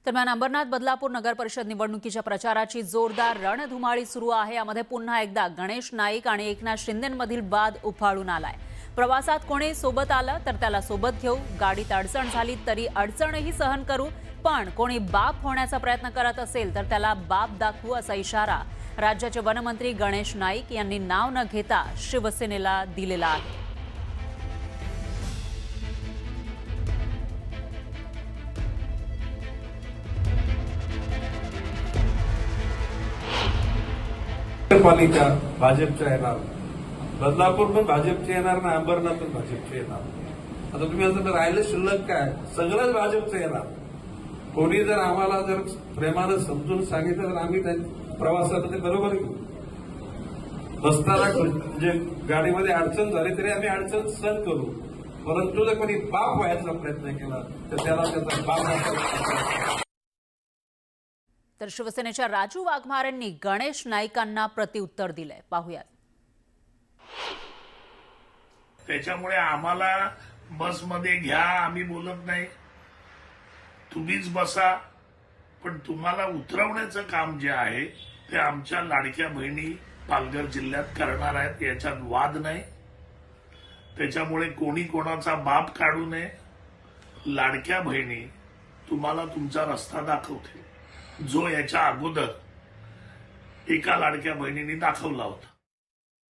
दरम्यान अंबरनाथ बदलापूर नगर परिषद निवडणुकीच्या प्रचाराची जोरदार रणधुमाळी सुरू आहे। यामध्ये पुन्हा एकदा गणेश नाईक आणि एकनाथ शिंदेंमधील वाद उफाळून आलाय। प्रवासात कोणी सोबत आलं तर त्याला सोबत घेऊ, गाडीत अडचण झाली तरी अडचणही सहन करू, पण कोणी बाप होण्याचा प्रयत्न करत असेल तर त्याला बाप दाखवू असा इशारा राज्याचे वनमंत्री गणेश नाईक यांनी नाव न घेता शिवसेनेला दिलेला आहे। पालिका भाजपच्या येणार, बदलापूर पण भाजपचे येणार ना, अंबरनाथ पण भाजपचे येणार। आता तुम्ही असं राहिलं शिल्लक काय, सगळंच भाजपचं येणार। कोणी जर आम्हाला जर प्रेमानं समजून सांगितलं तर आम्ही त्या प्रवासाला ते बरोबर घेऊ। बसताना म्हणजे गाडीमध्ये अडचण झाली तरी आम्ही अडचण सहन करू, परंतु जर कोणी बाप व्हायचा प्रयत्न केला तर त्याला त्याचा बाप। तर शिवसेनेच्या राजू वाघमारेंनी गणेश नाईकांना प्रत्युत्तर दिलंय, पाहूयात। त्याच्यामुळे आम्हाला बसमध्ये घ्या आम्ही बोलत नाही, तुम्हीच बसा, पण तुम्हाला उतरवण्याचं काम जे आहे ते आमच्या लाडक्या बहिणी पालघर जिल्ह्यात करणार आहेत, याच्यात वाद नाही। त्याच्यामुळे कोणी कोणाचा बाप काढू नये। लाडक्या बहिणी तुम्हाला तुमचा रस्ता दाखवतील, जो याच्या अगोदर एका लाडक्या बहिणीने दाखवला होता।